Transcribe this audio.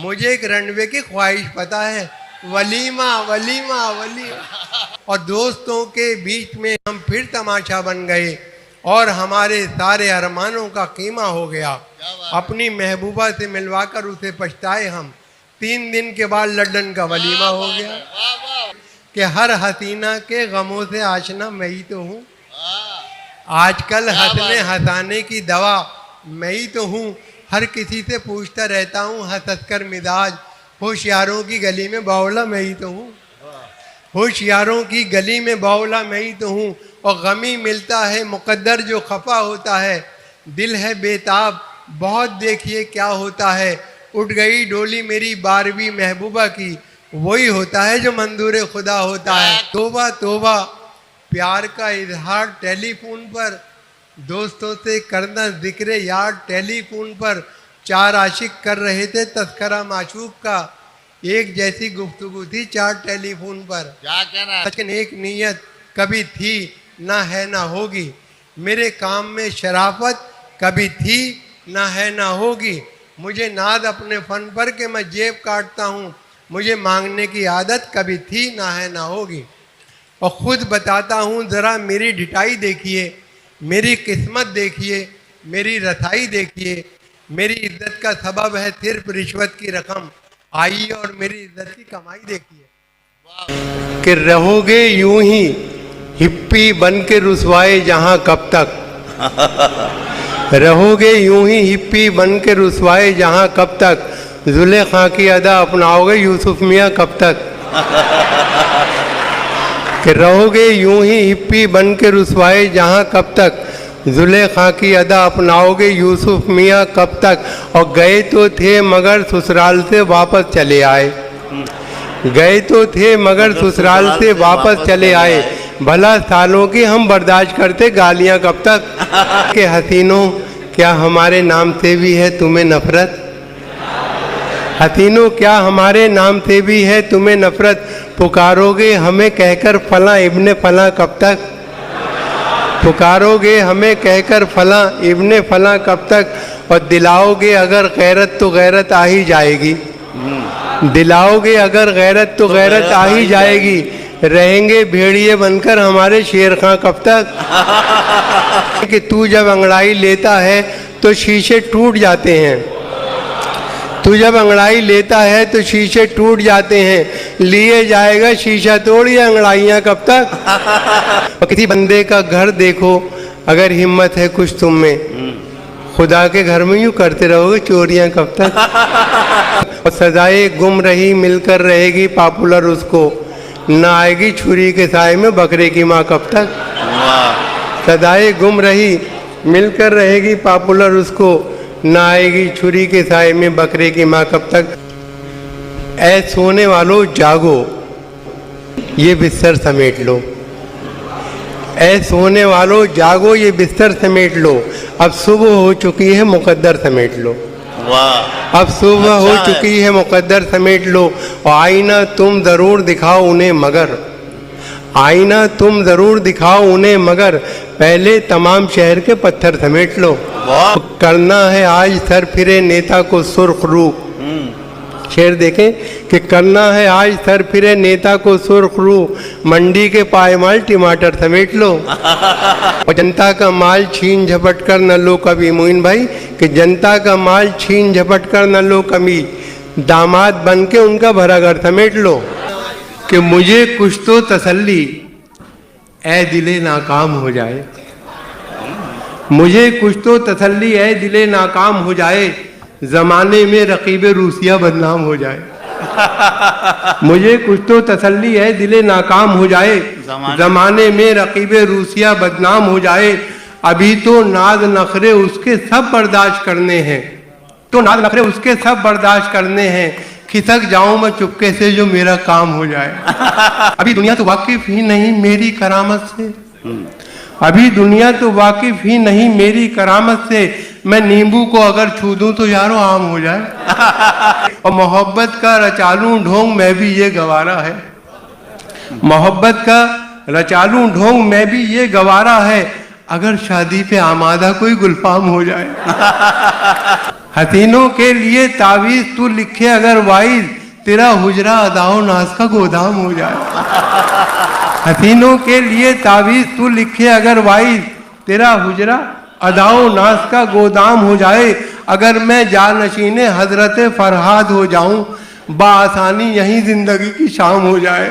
मुझे एक रनवे की ख्वाहिश पता है, वलीमा वलीमा वलीमा। और दोस्तों के बीच में हम फिर तमाशा बन गए और हमारे सारे अरमानों का कीमा हो गया। अपनी महबूबा से मिलवाकर उसे पछताए हम। 3 दिन के बाद लंदन का वलीमा हो गया कि हर हसीना के गमों से आशना मैं ही तो हूँ। आजकल हंसने हंसाने की दवा मैं ही तो हूँ। हर किसी से पूछता रहता हूँ हंस हंस कर मिजाज, होशियारों की गली में बावला मैं ही तो हूँ। होशियारों की गली में बावला मैं ही तो हूँ। और गमी मिलता है मुकद्दर जो खफा होता है, दिल है बेताब बहुत देखिए क्या होता है। उठ गई डोली मेरी 12वीं महबूबा की, वही होता है जो मंजूर खुदा होता है। तोबा तोबा, प्यार का इजहार टेलीफोन पर, दोस्तों से करना जिक्र यार टेलीफोन पर। 4 आशिक कर रहे थे तस्करा माशूक का, एक जैसी गुफ्तगू थी 4 टेलीफोन पर। क्या कहना? लेकिन एक नीयत कभी थी ना है ना होगी, मेरे काम में शराफत कभी थी ना है ना होगी। मुझे नाज अपने फन पर कि मैं जेब काटता हूँ, मुझे मांगने की आदत कभी थी ना है ना होगी। और ख़ुद बताता हूँ ज़रा मेरी ढिठाई देखिए, मेरी किस्मत देखिए, मेरी रसाई देखिए। मेरी इज्जत का सबब है सिर्फ रिश्वत की रकम, आइए और मेरी इज्जत की कमाई देखिए। कि रहोगे यूं ही हिप्पी बन के रुसवाए जहाँ कब तक, रहोगे यूं ही हिप्पी बन के रुसवाए जहाँ कब तक, जुलेखा की अदा अपनाओगे यूसुफ मियाँ कब तक। कि रहोगे यूं ही हिप्पी बन के रुसवाए जहाँ कब तक, जुलेखा की अदा अपनाओगे यूसुफ मियाँ कब तक। और गए तो थे मगर ससुराल से वापस चले आए, गए तो थे मगर ससुराल से वापस चले आए। भला सालों की हम बर्दाश्त करते गालियाँ कब तक। के हसीनों क्या हमारे नाम से भी है तुम्हें नफरत, हसीनों क्या हमारे नाम से भी है तुम्हें नफरत। पुकारोगे हमें कहकर फला इब्ने फला कब तक, पुकारोगे हमें कहकर फला इब्ने फला कब तक। और दिलाओगे अगर गैरत तो गैरत आ ही जाएगी, दिलाओगे अगर गैरत तो गैरत आ ही जाएगी। रहेंगे भेड़िए बनकर हमारे शेर खां कब तक। कि तू जब अंगड़ाई लेता है तो शीशे टूट जाते हैं, तू जब अंगड़ाई लेता है तो शीशे टूट जाते हैं। लिए जाएगा शीशा तोड़ या अंगड़ाइयाँ कब तक। और किसी बंदे का घर देखो अगर हिम्मत है कुछ तुम में, खुदा के घर में यूँ करते रहोगे चोरियाँ कब तक। और सजाए गुम रही मिलकर रहेगी पॉपुलर उसको, ना आएगी छुरी के साए में बकरे की माँ कब तक। सजाए गुम रही मिलकर रहेगी पॉपुलर उसको, ना आएगी छुरी के साए में बकरे की माँ कब तक। ऐ सोने वालों जागो ये बिस्तर समेट लो, ऐ सोने वालों जागो ये बिस्तर समेट लो। अब सुबह हो चुकी है मुकद्दर समेट लो, वाह, अब सुबह हो चुकी है मुकद्दर समेट लो। और आईना तुम ज़रूर दिखाओ उन्हें मगर, आईना तुम ज़रूर दिखाओ उन्हें मगर, पहले तमाम शहर के पत्थर समेट लो। करना है आज सर फिरे नेता को सुर्ख रू, शेर देखें कि करना है आज सर फिरे नेता को सुर्ख रू, मंडी के पायमाल टमाटर समेट लो। और जनता का माल छीन झपट कर न लो कभी, मोइन भाई कि जनता का माल छीन झपट कर न लो कभी, दामाद बन के उनका भरा घर समेट लो। कि मुझे कुछ तो तसल्ली ऐ दिले नाकाम हो जाए, मुझे कुछ तो तसल्ली ऐ दिले नाकाम हो जाए, ज़माने में रकीबे रूसिया बदनाम हो जाए। मुझे कुछ तो तसल्ली है दिले नाकाम हो जाए, ज़माने में रकीबे रूसिया बदनाम हो जाए। अभी तो नाज नखरे उसके सब बर्दाश्त करने हैं, तो नाज नखरे उसके सब बर्दाश्त करने हैं। खिसक जाऊं मैं चुपके से जो मेरा काम हो जाए। अभी दुनिया तो वाकिफ ही नहीं मेरी करामत से, अभी दुनिया तो वाकिफ ही नहीं मेरी करामत से, मैं नींबू को अगर छू दूं तो यारो आम हो जाए। और मोहब्बत का रचालू ढोंग मैं भी ये गवारा है, मोहब्बत का रचालू ढोंग मैं भी ये गवारा है। अगर शादी पे आमादा कोई गुलफाम हो जाए। हसीनों के लिए तावीज तू लिखे अगर वाइज, तेरा हुजरा अदाओ नाज का गोदाम हो जाए। हसीनों के लिए तावीज तू लिखे अगर वाइज, तेरा हुजरा अदाओ नाज का गोदाम हो जाए। अगर मैं जानशीने हजरत फरहाद हो जाऊं, बाआसानी यही जिंदगी की शाम हो जाए।